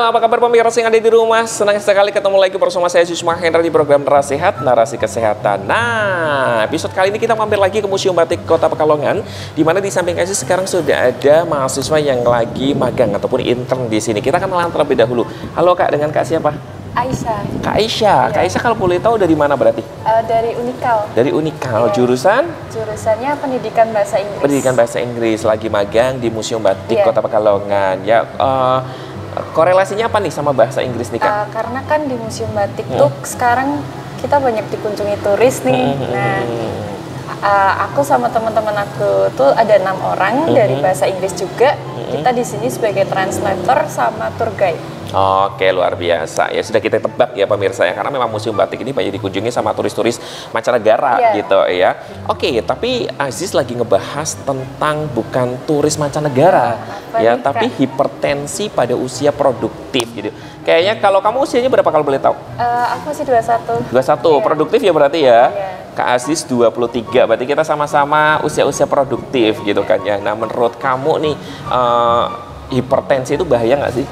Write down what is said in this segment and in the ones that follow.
apa kabar pemirsa yang ada di rumah? Senang sekali ketemu lagi bersama saya Susma Hendra di program Narasi Sehat, Narasi Kesehatan. Nah, episode kali ini kita mampir lagi ke Museum Batik Kota Pekalongan, di mana di samping Aziz sekarang sudah ada mahasiswa yang lagi magang ataupun intern di sini. Kita kenalan terlebih dahulu. Halo Kak, dengan Kak siapa? Aisyah. Kak Aisyah. Iya. Kak Aisyah kalau boleh tahu dari mana berarti? Dari Unikal. Dari Unikal. Iya. Jurusan? Jurusannya Pendidikan Bahasa Inggris. Pendidikan Bahasa Inggris, lagi magang di Museum Batik Iya. Kota Pekalongan. Ya, korelasinya apa nih sama bahasa Inggris nih Kak? Karena kan di Museum Batik tuh sekarang kita banyak dikunjungi turis nih. Nah, aku sama teman-teman aku tuh ada 6 orang dari bahasa Inggris juga. Kita di sini sebagai translator sama tour guide. Oke, luar biasa. Ya sudah kita tebak ya pemirsa ya, karena memang Museum Batik ini banyak dikunjungi sama turis-turis mancanegara gitu ya. Oke, tapi Aziz lagi ngebahas tentang bukan turis mancanegara ya, tapi hipertensi pada usia produktif gitu. Kayaknya kalau kamu usianya berapa kalau boleh tahu? Aku masih 21. 21, produktif ya berarti ya? Iya. Kak Aziz 23, berarti kita sama-sama usia-usia produktif gitu kan ya. Nah, menurut kamu nih, hipertensi itu bahaya nggak sih?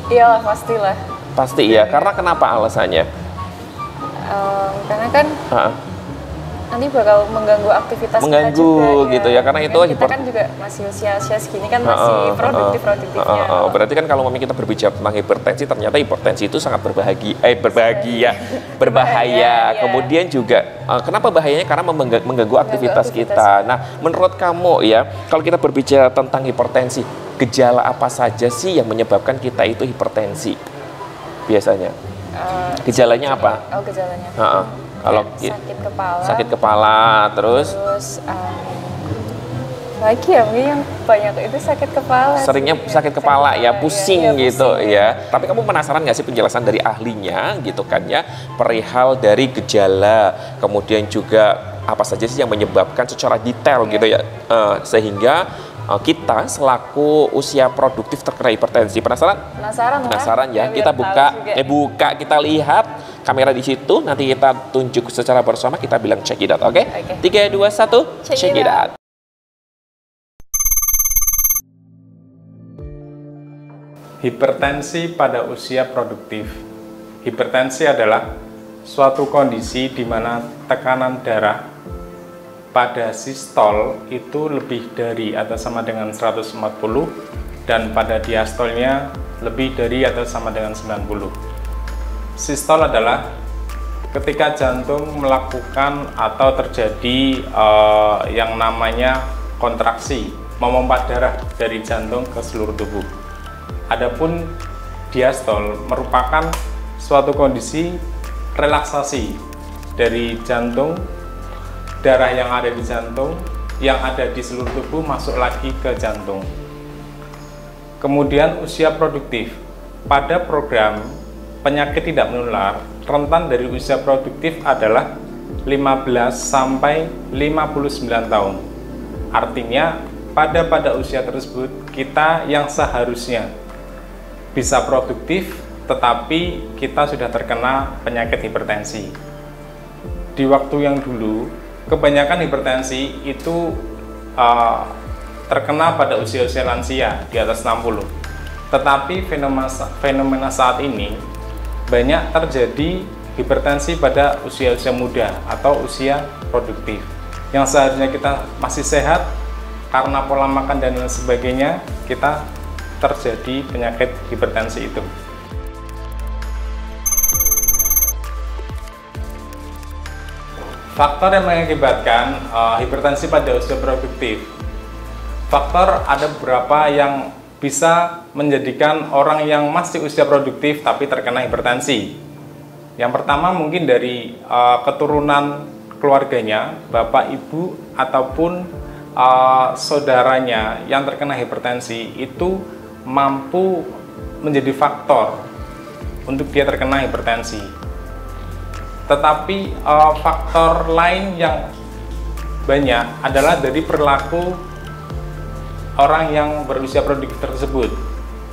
Iyalah, pastilah. Pasti ya, karena kenapa alasannya? Karena kan nanti bakal mengganggu aktivitas kita juga, gitu ya, karena itu kita kan juga masih usia segini kan masih produktifnya. Berarti kan kalau kita berbicara tentang hipertensi, ternyata hipertensi itu sangat berbahaya. Kemudian juga kenapa bahayanya? Karena mengganggu aktivitas kita. Nah, menurut kamu ya, kalau kita berbicara tentang hipertensi, gejala apa saja sih yang menyebabkan kita itu hipertensi biasanya? Gejalanya apa? Gejalanya. Kalau sakit kepala, terus lagi ya mungkin yang banyak itu sakit kepala. Seringnya sakit kepala ya, pusing gitu ya. Tapi kamu penasaran nggak sih penjelasan dari ahlinya gitu kan ya, perihal dari gejala, kemudian juga apa saja sih yang menyebabkan secara detail gitu ya, sehingga kita selaku usia produktif terkena hipertensi. Penasaran ya? Kita buka, kita lihat kamera di situ, nanti kita tunjuk secara bersama, kita bilang check it out, oke? 3, 2, 1, check it out. Hipertensi pada usia produktif. Hipertensi adalah suatu kondisi di mana tekanan darah pada sistol itu lebih dari atau sama dengan 140 dan pada diastolnya lebih dari atau sama dengan 90. Sistol adalah ketika jantung melakukan atau terjadi yang namanya kontraksi, memompa darah dari jantung ke seluruh tubuh. Adapun diastol merupakan suatu kondisi relaksasi dari jantung, darah yang ada di jantung, yang ada di seluruh tubuh masuk lagi ke jantung. Kemudian usia produktif. Pada program penyakit tidak menular, rentan dari usia produktif adalah 15 sampai 59 tahun. Artinya pada usia tersebut kita yang seharusnya bisa produktif, tetapi kita sudah terkena penyakit hipertensi. Di waktu yang dulu, kebanyakan hipertensi itu terkena pada usia-usia lansia di atas 60. Tetapi fenomena saat ini banyak terjadi hipertensi pada usia-usia muda atau usia produktif. Yang seharusnya kita masih sehat, karena pola makan dan lain sebagainya, kita terjadi penyakit hipertensi itu. Faktor yang mengakibatkan hipertensi pada usia produktif. Faktor ada beberapa yang bisa menjadikan orang yang masih usia produktif tapi terkena hipertensi. Yang pertama mungkin dari keturunan keluarganya, bapak, ibu, ataupun saudaranya yang terkena hipertensi itu mampu menjadi faktor untuk dia terkena hipertensi. Tetapi faktor lain yang banyak adalah dari perilaku orang yang berusia produktif tersebut.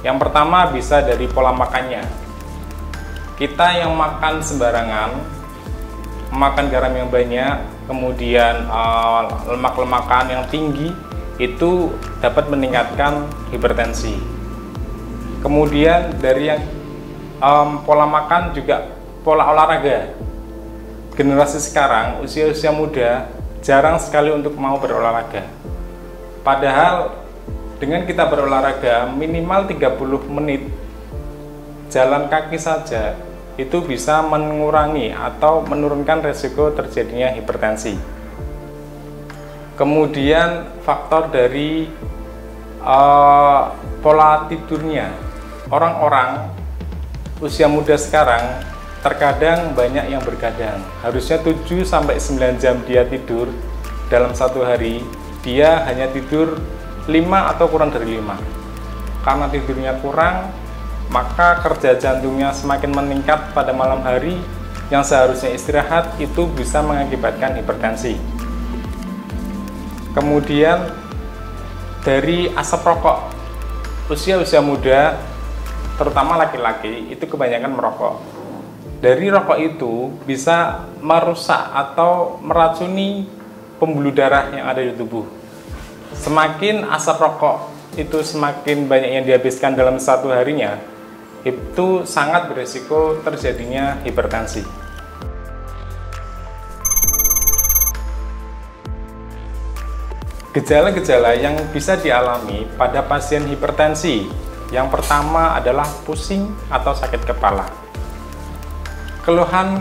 Yang pertama bisa dari pola makannya. Kita yang makan sembarangan, makan garam yang banyak, kemudian lemak-lemakan yang tinggi, itu dapat meningkatkan hipertensi. Kemudian dari yang pola makan juga pola olahraga. Generasi sekarang usia-usia muda jarang sekali untuk mau berolahraga. Padahal dengan kita berolahraga minimal 30 menit jalan kaki saja itu bisa mengurangi atau menurunkan resiko terjadinya hipertensi. Kemudian faktor dari pola tidurnya. Orang-orang usia muda sekarang terkadang banyak yang bergadang. Harusnya 7-9 jam dia tidur dalam satu hari, dia hanya tidur 5 atau kurang dari 5. Karena tidurnya kurang, maka kerja jantungnya semakin meningkat pada malam hari, yang seharusnya istirahat itu bisa mengakibatkan hipertensi. Kemudian dari asap rokok, usia-usia muda terutama laki-laki itu kebanyakan merokok. Dari rokok itu bisa merusak atau meracuni pembuluh darah yang ada di tubuh. Semakin asap rokok itu semakin banyak yang dihabiskan dalam satu harinya, itu sangat berisiko terjadinya hipertensi. Gejala-gejala yang bisa dialami pada pasien hipertensi, yang pertama adalah pusing atau sakit kepala. Keluhan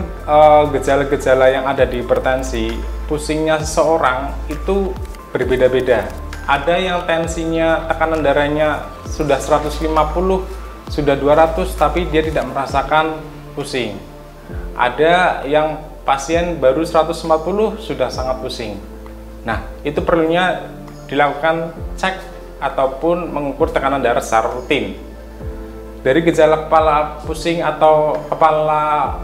gejala-gejala yang ada di hipertensi, pusingnya seseorang itu berbeda-beda. Ada yang tensinya, tekanan darahnya sudah 150, sudah 200, tapi dia tidak merasakan pusing. Ada yang pasien baru 140 sudah sangat pusing. Nah, itu perlunya dilakukan cek ataupun mengukur tekanan darah secara rutin. Dari gejala kepala pusing atau kepala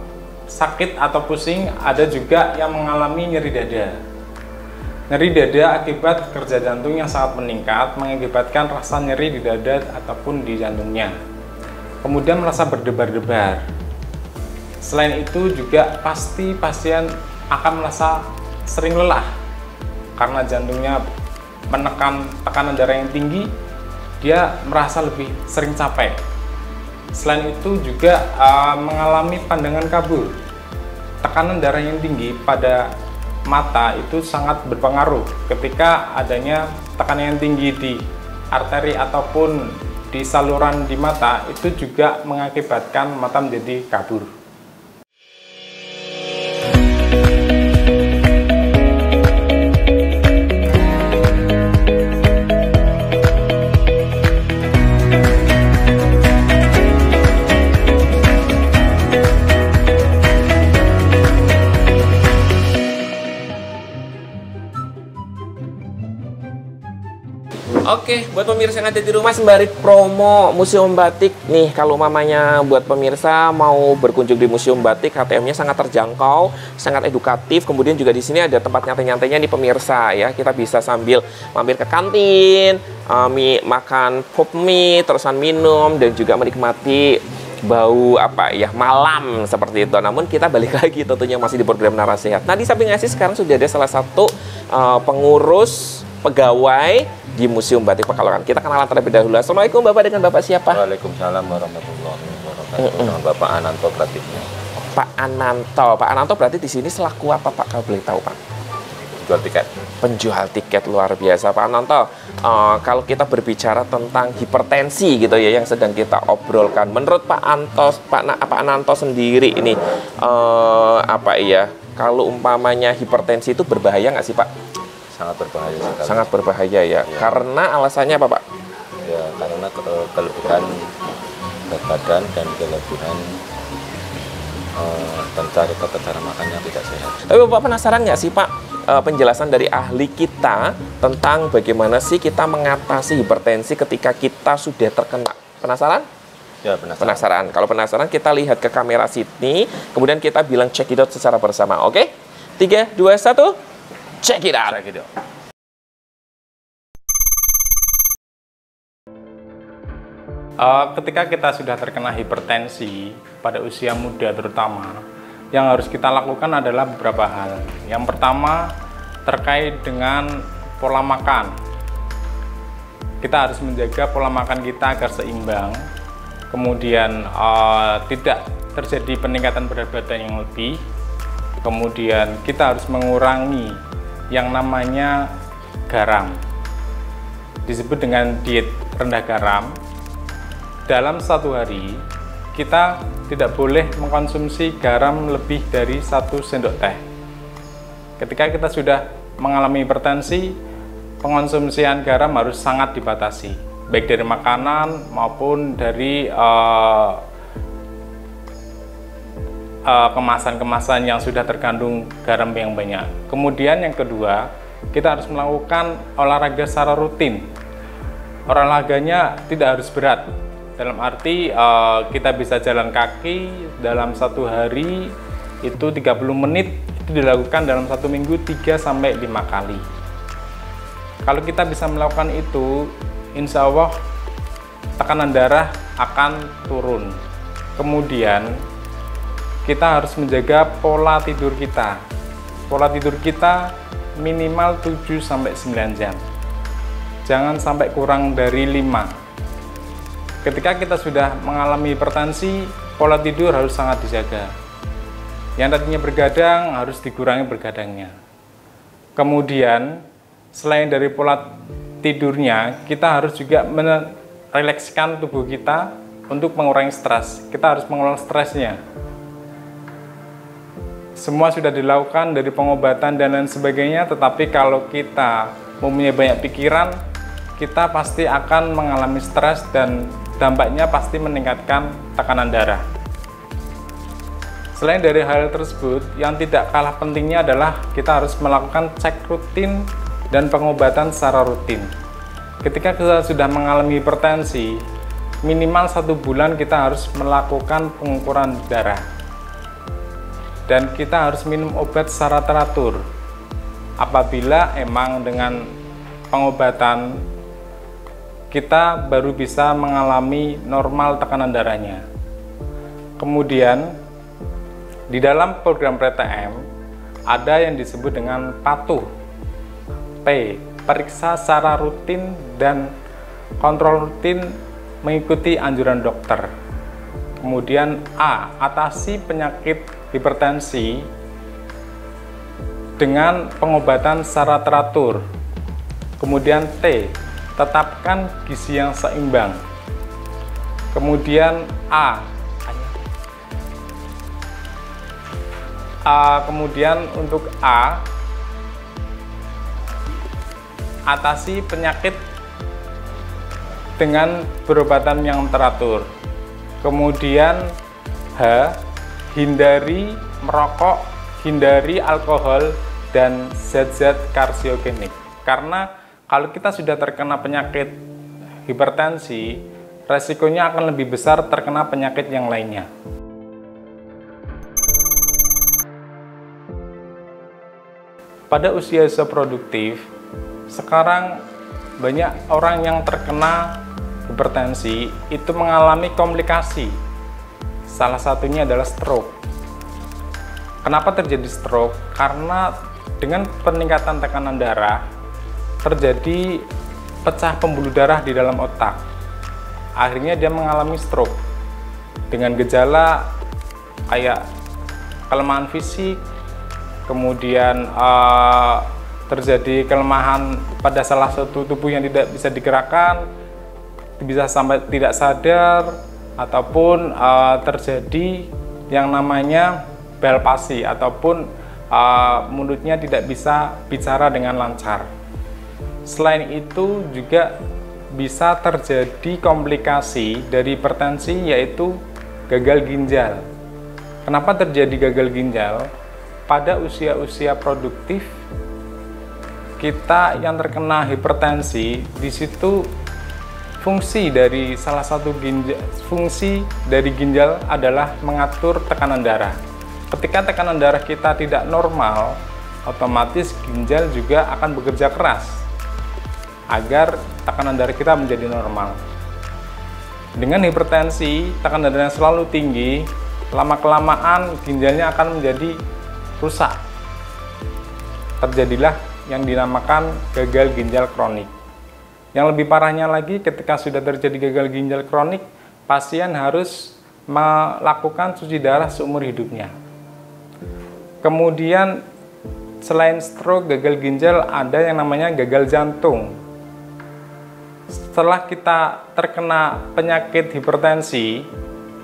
sakit atau pusing, ada juga yang mengalami nyeri dada. Nyeri dada akibat kerja jantung yang sangat meningkat, mengakibatkan rasa nyeri di dada ataupun di jantungnya. Kemudian merasa berdebar-debar. Selain itu juga pasti pasien akan merasa sering lelah karena jantungnya menekan tekanan darah yang tinggi, dia merasa lebih sering capek. Selain itu juga mengalami pandangan kabur. Tekanan darah yang tinggi pada mata itu sangat berpengaruh. Ketika adanya tekanan yang tinggi di arteri ataupun di saluran di mata, itu juga mengakibatkan mata menjadi kabur. Oke, buat pemirsa yang ada di rumah sembari promo Museum Batik nih, kalau mamanya buat pemirsa mau berkunjung di Museum Batik, HTM-nya sangat terjangkau, sangat edukatif. Kemudian juga di sini ada tempat nyantai-nyantainya nih pemirsa ya. Kita bisa sambil mampir ke kantin, makan pop mie, terusan minum dan juga menikmati bau apa ya malam seperti itu. Namun kita balik lagi tentunya masih di program Narasi Sehat. Nah, di samping Asis sekarang sudah ada salah satu pengurus pegawai di Museum Batik Pekalongan. Kita kenalan terlebih dahulu. Assalamualaikum Bapak, dengan Bapak siapa? Waalaikumsalam warahmatullahi wabarakatuh. Dengan Bapak Ananto Pratiknya. Pak Ananto. Pak Ananto berarti di sini selaku apa Pak, kalau boleh tahu Pak? Jual tiket. Penjual tiket, luar biasa Pak Ananto. Kalau kita berbicara tentang hipertensi gitu ya yang sedang kita obrolkan, menurut Pak Ananto sendiri ini apa ya? Kalau umpamanya hipertensi itu berbahaya nggak sih Pak? Sangat berbahaya sekali. Sangat berbahaya ya. Karena alasannya apa Pak? Ya, karena kelebihan berat badan dan kelebihan dan cara makan yang tidak sehat. Tapi Bapak penasaran nggak sih Pak penjelasan dari ahli kita tentang bagaimana sih kita mengatasi hipertensi ketika kita sudah terkena? Penasaran? Ya, penasaran. Penasaran. Kalau penasaran kita lihat ke kamera Sydney, kemudian kita bilang check it out secara bersama. Oke? 3, 2, 1. Check it out. Check it out. Ketika kita sudah terkena hipertensi pada usia muda terutama, yang harus kita lakukan adalah beberapa hal. Yang pertama terkait dengan pola makan. Kita harus menjaga pola makan kita agar seimbang. kemudian tidak terjadi peningkatan berat badan yang lebih. Kemudian kita harus mengurangi yang namanya garam, disebut dengan diet rendah garam. Dalam satu hari kita tidak boleh mengkonsumsi garam lebih dari 1 sendok teh. Ketika kita sudah mengalami hipertensi, pengonsumsian garam harus sangat dibatasi, baik dari makanan maupun dari kemasan-kemasan yang sudah terkandung garam yang banyak. Kemudian yang kedua, kita harus melakukan olahraga secara rutin. Olahraganya tidak harus berat, dalam arti kita bisa jalan kaki dalam satu hari itu 30 menit, itu dilakukan dalam satu minggu 3-5 kali. Kalau kita bisa melakukan itu, insya Allah tekanan darah akan turun. Kemudian kita harus menjaga pola tidur kita. Pola tidur kita minimal 7-9 jam. Jangan sampai kurang dari 5. Ketika kita sudah mengalami hipertensi, pola tidur harus sangat dijaga. Yang tadinya bergadang harus dikurangi bergadangnya. Kemudian, selain dari pola tidurnya, kita harus juga merelekskan tubuh kita untuk mengurangi stres. Kita harus mengelola stresnya. Semua sudah dilakukan dari pengobatan dan lain sebagainya, tetapi kalau kita mempunyai banyak pikiran, kita pasti akan mengalami stres dan dampaknya pasti meningkatkan tekanan darah. Selain dari hal tersebut, yang tidak kalah pentingnya adalah kita harus melakukan cek rutin dan pengobatan secara rutin. Ketika kita sudah mengalami hipertensi, minimal 1 bulan kita harus melakukan pengukuran darah. Dan kita harus minum obat secara teratur. Apabila emang dengan pengobatan kita baru bisa mengalami normal tekanan darahnya. Kemudian di dalam program PTM ada yang disebut dengan patuh. P, periksa secara rutin dan kontrol rutin mengikuti anjuran dokter. Kemudian A, atasi penyakit hipertensi dengan pengobatan secara teratur. Kemudian T, tetapkan gizi yang seimbang. Kemudian kemudian untuk A, atasi penyakit dengan perobatan yang teratur. Kemudian H, hindari merokok, hindari alkohol dan zat-zat karsiogenik. Karena kalau kita sudah terkena penyakit hipertensi, resikonya akan lebih besar terkena penyakit yang lainnya. Pada usia produktif, sekarang banyak orang yang terkena hipertensi itu mengalami komplikasi. Salah satunya adalah stroke. Kenapa terjadi stroke? Karena dengan peningkatan tekanan darah, terjadi pecah pembuluh darah di dalam otak. Akhirnya dia mengalami stroke dengan gejala kayak kelemahan fisik, kemudian terjadi kelemahan pada salah satu tubuh yang tidak bisa digerakkan, bisa sampai tidak sadar, ataupun terjadi yang namanya palpasi ataupun mulutnya tidak bisa bicara dengan lancar. Selain itu juga bisa terjadi komplikasi dari hipertensi, yaitu gagal ginjal. Kenapa terjadi gagal ginjal? Pada usia-usia produktif, kita yang terkena hipertensi, di situ fungsi dari salah satu fungsi dari ginjal adalah mengatur tekanan darah. Ketika tekanan darah kita tidak normal, otomatis ginjal juga akan bekerja keras agar tekanan darah kita menjadi normal. Dengan hipertensi, tekanan darah selalu tinggi, lama-kelamaan ginjalnya akan menjadi rusak. Terjadilah yang dinamakan gagal ginjal kronik. Yang lebih parahnya lagi, ketika sudah terjadi gagal ginjal kronik, pasien harus melakukan cuci darah seumur hidupnya. Kemudian selain stroke, gagal ginjal, ada yang namanya gagal jantung. Setelah kita terkena penyakit hipertensi,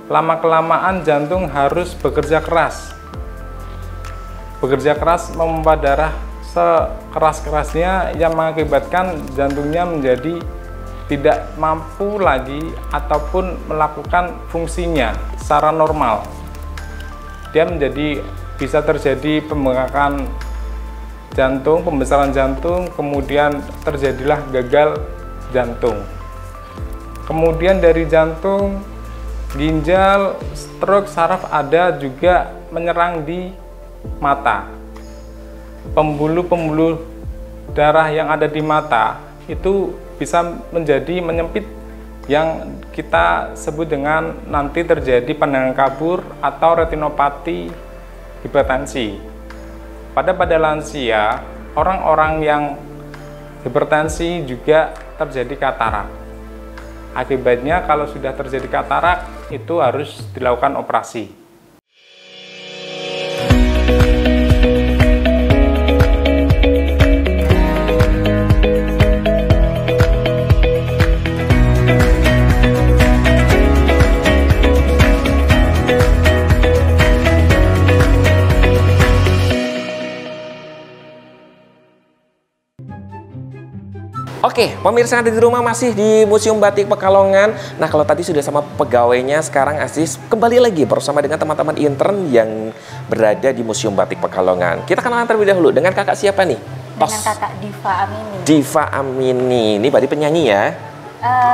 lama-kelamaan jantung harus bekerja keras. Bekerja keras memompa darah sekeras-kerasnya yang mengakibatkan jantungnya menjadi tidak mampu lagi ataupun melakukan fungsinya secara normal. Dia bisa terjadi pembengkakan jantung, pembesaran jantung, kemudian terjadilah gagal jantung. Kemudian dari jantung, ginjal, stroke, saraf ada juga menyerang di mata. Pembuluh-pembuluh darah yang ada di mata itu bisa menjadi menyempit yang kita sebut dengan nanti terjadi pandangan kabur atau retinopati hipertensi. Pada lansia, orang-orang yang hipertensi juga terjadi katarak. Akibatnya kalau sudah terjadi katarak itu harus dilakukan operasi. Oke, pemirsa yang ada di rumah masih di Museum Batik Pekalongan. Nah, kalau tadi sudah sama pegawainya, sekarang Aziz kembali lagi bersama dengan teman-teman intern yang berada di Museum Batik Pekalongan. Kita kenalan terlebih dahulu dengan kakak siapa nih? Dengan kakak Diva Amini. Diva Amini, ini berarti penyanyi ya?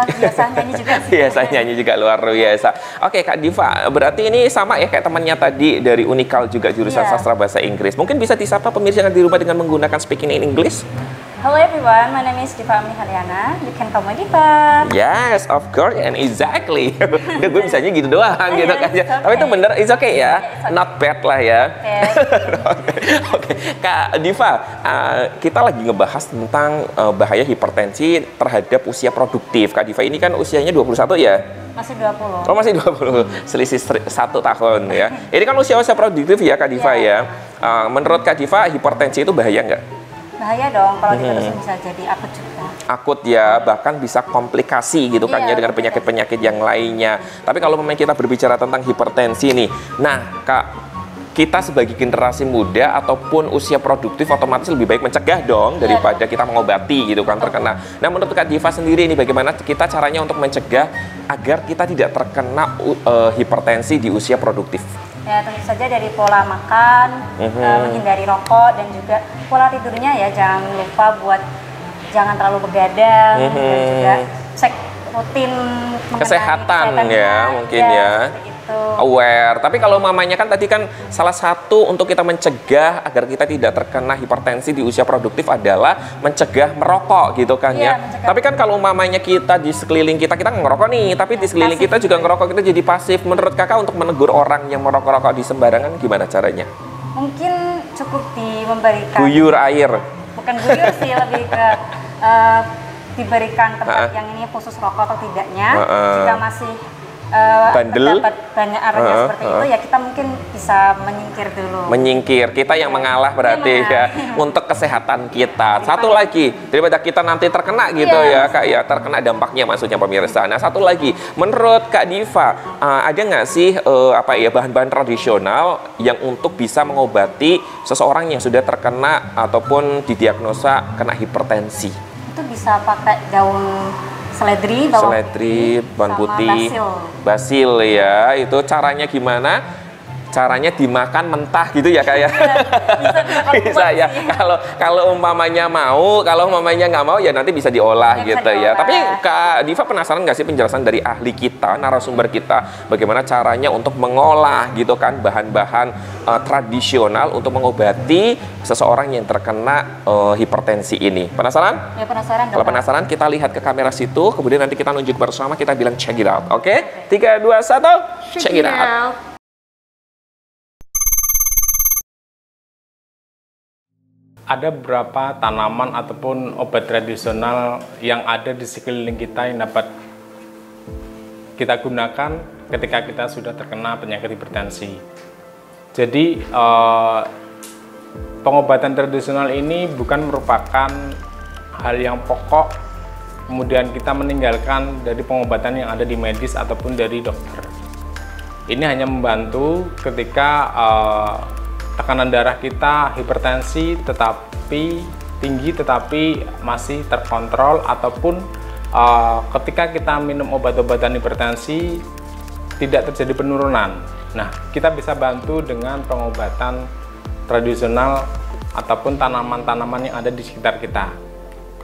Biasa nyanyi juga sih. Biasa nyanyi juga, luar biasa. Oke, Kak Diva, berarti ini sama ya kayak temannya tadi dari Unikal juga jurusan sastra bahasa Inggris. Mungkin bisa disapa pemirsa yang ada di rumah dengan menggunakan speaking in English? Hello everyone, my name is Diva Amini Haryana. You can call me Diva. Yes, of course, and exactly. Udah gue bisanya gitu doang gitu kan. Tapi itu bener, it's okay ya. Not bad lah ya. Oke, Kak Diva, kita lagi ngebahas tentang bahaya hipertensi terhadap usia produktif. Kak Diva ini kan usianya 21 ya? Masih 20. Oh, masih 20. Selisih 1 tahun ya. Ini kan usia-usia produktif ya Kak Diva ya. Menurut Kak Diva, hipertensi itu bahaya nggak? Bahaya dong, kalau diterusin bisa jadi akut juga. Akut ya, bahkan bisa komplikasi gitu kan ya dengan penyakit-penyakit yang lainnya. Tapi kalau memang kita berbicara tentang hipertensi nih, nah Kak, kita sebagai generasi muda ataupun usia produktif otomatis lebih baik mencegah dong daripada kita mengobati gitu kan terkena. Nah, menurut Kak Diva sendiri ini bagaimana kita caranya untuk mencegah agar kita tidak terkena hipertensi di usia produktif? Ya, tentu saja dari pola makan, menghindari rokok, dan juga pola tidurnya ya, jangan lupa jangan terlalu begadang, dan juga cek rutin kesehatan ya, mungkin ya. Aware. Tapi kalau mamanya kan tadi kan salah satu untuk kita mencegah agar kita tidak terkena hipertensi di usia produktif adalah mencegah merokok gitu kan ya. Tapi kan kalau mamanya kita di sekeliling kita ngerokok nih, tapi di sekeliling kita juga ngerokok, kita jadi pasif. Menurut kakak untuk menegur orang yang merokok-rokok di sembarangan gimana caranya? Mungkin cukup memberikan guyur air. Bukan guyur sih, lebih ke diberikan tempat yang ini khusus rokok atau tidaknya. Jika masih bandel, dapat banyak arahnya seperti itu ya, kita mungkin bisa menyingkir dulu. Menyingkir, kita yang mengalah berarti ya untuk kesehatan kita. Satu lagi, daripada kita nanti terkena gitu ya Kak ya, terkena dampaknya maksudnya pemirsa. Nah, satu lagi, menurut Kak Diva, ada nggak sih bahan-bahan tradisional yang untuk bisa mengobati seseorang yang sudah terkena ataupun didiagnosa kena hipertensi? Itu bisa pakai daun seledri, bawang putih, basil ya. Itu caranya gimana? Caranya dimakan mentah gitu ya Kak ya? Bisa ya. Kalau umpamanya mau, kalau umpamanya nggak mau ya nanti bisa diolah gitu ya. Tapi Kak Diva penasaran nggak sih penjelasan dari ahli kita, narasumber kita, bagaimana caranya untuk mengolah gitu kan bahan-bahan tradisional untuk mengobati seseorang yang terkena hipertensi ini. Penasaran? Ya, penasaran. Kalau penasaran kita lihat ke kamera situ, kemudian nanti kita nunjuk bersama, kita bilang check it out. Oke? 3, 2, 1, check it out. Ada beberapa tanaman ataupun obat tradisional yang ada di sekeliling kita yang dapat kita gunakan ketika kita sudah terkena penyakit hipertensi. Jadi pengobatan tradisional ini bukan merupakan hal yang pokok kemudian kita meninggalkan dari pengobatan yang ada di medis ataupun dari dokter. Ini hanya membantu ketika tekanan darah kita hipertensi tetapi tinggi tetapi masih terkontrol, ataupun ketika kita minum obat-obatan hipertensi tidak terjadi penurunan. Nah, kita bisa bantu dengan pengobatan tradisional ataupun tanaman-tanaman yang ada di sekitar kita.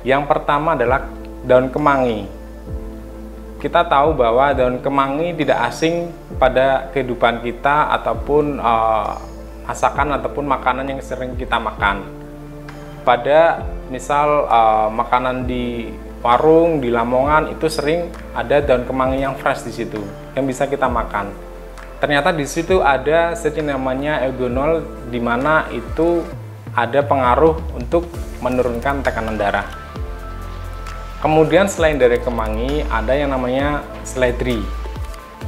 Yang pertama adalah daun kemangi. Kita tahu bahwa daun kemangi tidak asing pada kehidupan kita ataupun masakan ataupun makanan yang sering kita makan. Pada misal makanan di warung, di Lamongan itu sering ada daun kemangi yang fresh di situ yang bisa kita makan. Ternyata di situ ada zat yang namanya eugenol, di mana itu ada pengaruh untuk menurunkan tekanan darah. Kemudian selain dari kemangi ada yang namanya seledri.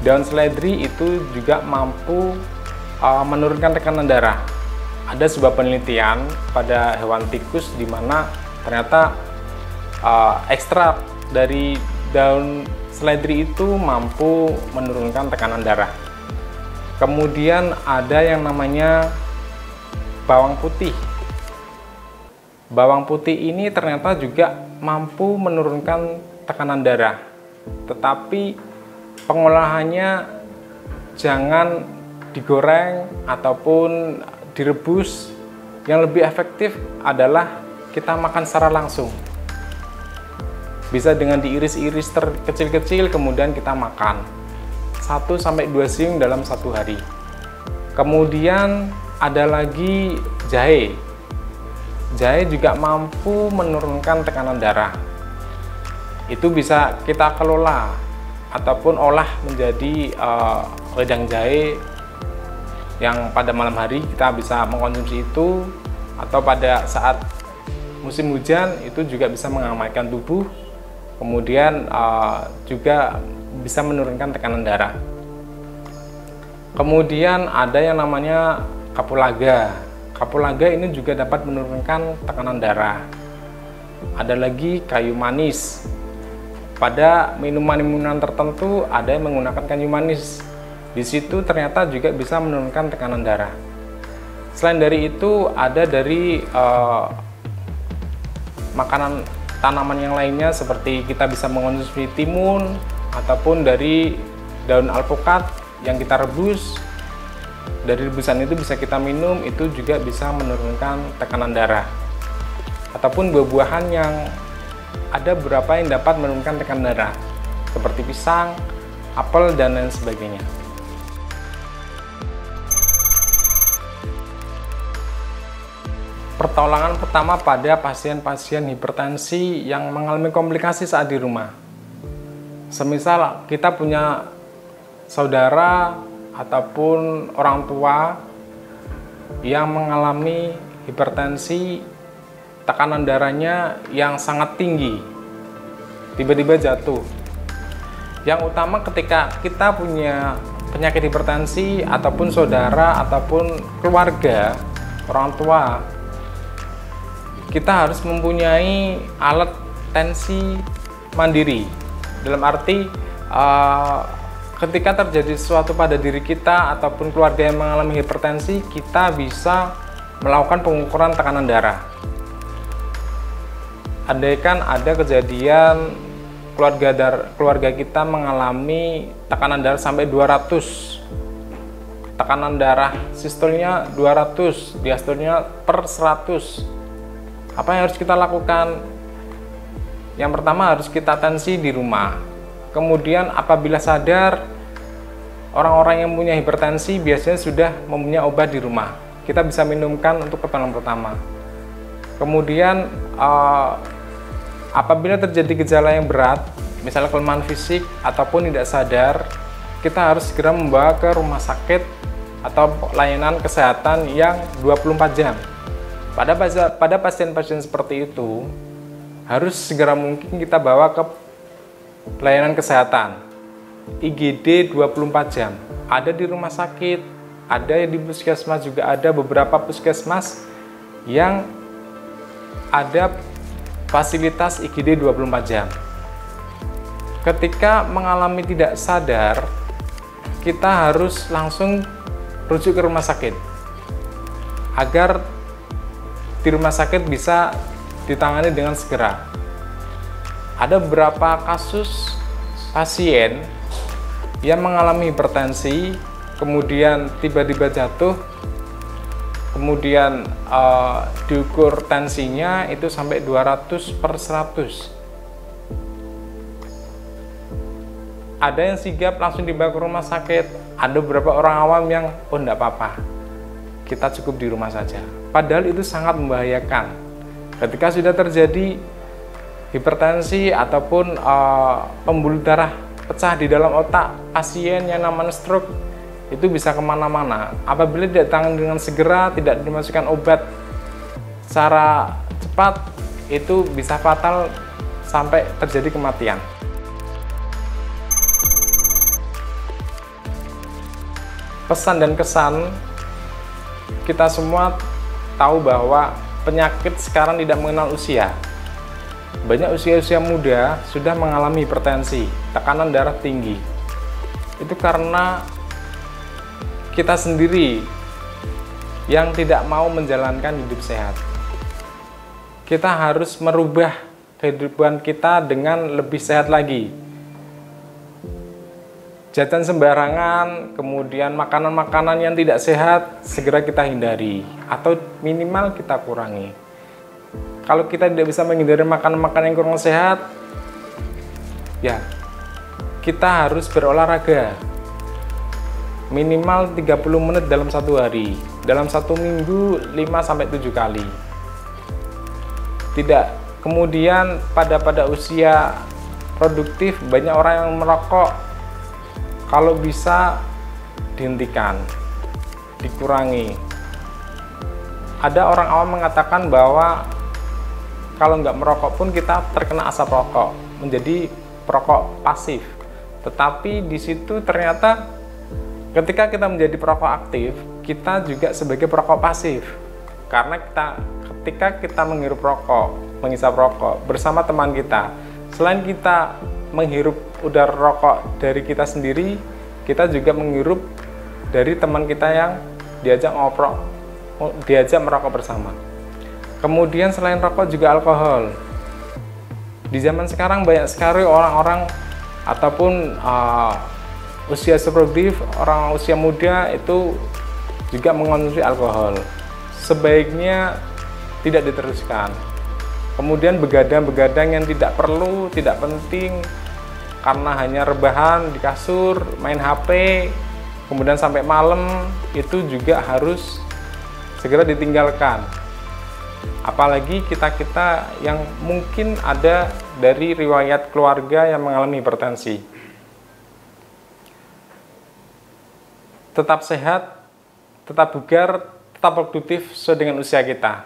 Daun seledri itu juga mampu menurunkan tekanan darah. Ada sebuah penelitian pada hewan tikus di mana ternyata ekstrak dari daun seledri itu mampu menurunkan tekanan darah. Kemudian ada yang namanya bawang putih. Bawang putih ini ternyata juga mampu menurunkan tekanan darah, tetapi pengolahannya jangan digoreng ataupun direbus. Yang lebih efektif adalah kita makan secara langsung. Bisa dengan diiris-iris kecil-kecil kemudian kita makan 1-2 siung dalam 1 hari. Kemudian ada lagi jahe. Jahe juga mampu menurunkan tekanan darah. Itu bisa kita kelola ataupun olah menjadi wedang jahe yang pada malam hari kita bisa mengkonsumsi itu, atau pada saat musim hujan itu juga bisa mengamankan tubuh, kemudian juga bisa menurunkan tekanan darah. Kemudian ada yang namanya kapulaga. Kapulaga ini juga dapat menurunkan tekanan darah. Ada lagi kayu manis. Pada minuman-minuman tertentu ada yang menggunakan kayu manis. Di situ ternyata juga bisa menurunkan tekanan darah. Selain dari itu ada dari makanan tanaman yang lainnya, seperti kita bisa mengonsumsi timun ataupun dari daun alpukat yang kita rebus. Dari rebusan itu bisa kita minum, itu juga bisa menurunkan tekanan darah. Ataupun buah-buahan yang ada beberapa yang dapat menurunkan tekanan darah, seperti pisang, apel, dan lain sebagainya. Pertolongan pertama pada pasien-pasien hipertensi yang mengalami komplikasi saat di rumah. Semisal kita punya saudara ataupun orang tua yang mengalami hipertensi, tekanan darahnya yang sangat tinggi, tiba-tiba jatuh. Yang utama ketika kita punya penyakit hipertensi ataupun saudara ataupun keluarga, orang tua, kita harus mempunyai alat tensi mandiri. Dalam arti ketika terjadi sesuatu pada diri kita ataupun keluarga yang mengalami hipertensi, kita bisa melakukan pengukuran tekanan darah. Andaikan ada kejadian keluarga kita mengalami tekanan darah sampai 200, tekanan darah sistolnya 200, diastolnya per 100. Apa yang harus kita lakukan? Yang pertama harus kita tensi di rumah. Kemudian apabila sadar, orang-orang yang punya hipertensi biasanya sudah mempunyai obat di rumah. Kita bisa minumkan untuk pertolongan pertama. Kemudian apabila terjadi gejala yang berat, misalnya kelemahan fisik ataupun tidak sadar, kita harus segera membawa ke rumah sakit atau layanan kesehatan yang 24 jam. Pada pasien-pasien seperti itu, harus segera mungkin kita bawa ke layanan kesehatan. IGD 24 jam. Ada di rumah sakit, ada di puskesmas juga, ada beberapa puskesmas yang ada fasilitas IGD 24 jam. Ketika mengalami tidak sadar, kita harus langsung rujuk ke rumah sakit agar di rumah sakit bisa ditangani dengan segera. Ada beberapa kasus pasien yang mengalami hipertensi, kemudian tiba-tiba jatuh, kemudian diukur tensinya itu sampai 200/100. Ada yang sigap langsung dibawa ke rumah sakit, ada beberapa orang awam yang oh enggak apa-apa, kita cukup di rumah saja. Padahal itu sangat membahayakan. Ketika sudah terjadi hipertensi ataupun pembuluh darah pecah di dalam otak pasien yang namanya stroke, itu bisa kemana-mana. Apabila tidak ditangani dengan segera, tidak dimasukkan obat secara cepat, itu bisa fatal sampai terjadi kematian. Pesan dan kesan, kita semua tahu bahwa penyakit sekarang tidak mengenal usia. Banyak usia-usia muda sudah mengalami hipertensi, tekanan darah tinggi. Itu karena kita sendiri yang tidak mau menjalankan hidup sehat. Kita harus merubah kehidupan kita dengan lebih sehat lagi. Jajan sembarangan, kemudian makanan-makanan yang tidak sehat segera kita hindari atau minimal kita kurangi. Kalau kita tidak bisa menghindari makanan-makanan yang kurang sehat, ya kita harus berolahraga minimal 30 menit dalam satu hari, dalam satu minggu 5-7 kali. Tidak, kemudian pada usia produktif banyak orang yang merokok. Kalau bisa dihentikan, dikurangi. Ada orang awam mengatakan bahwa kalau nggak merokok pun kita terkena asap rokok, menjadi perokok pasif. Tetapi di situ ternyata ketika kita menjadi perokok aktif, kita juga sebagai perokok pasif. Karena ketika kita menghirup rokok, menghisap rokok bersama teman kita, selain kita menghirup udara rokok dari kita sendiri, kita juga menghirup dari teman kita yang diajak merokok bersama. Kemudian selain rokok juga alkohol. Di zaman sekarang banyak sekali orang-orang ataupun usia produktif, orang usia muda itu juga mengonsumsi alkohol. Sebaiknya tidak diteruskan. Kemudian begadang-begadang yang tidak perlu, tidak penting, karena hanya rebahan di kasur, main HP, kemudian sampai malam, itu juga harus segera ditinggalkan. Apalagi kita-kita yang mungkin ada dari riwayat keluarga yang mengalami hipertensi. Tetap sehat, tetap bugar, tetap produktif sesuai dengan usia kita.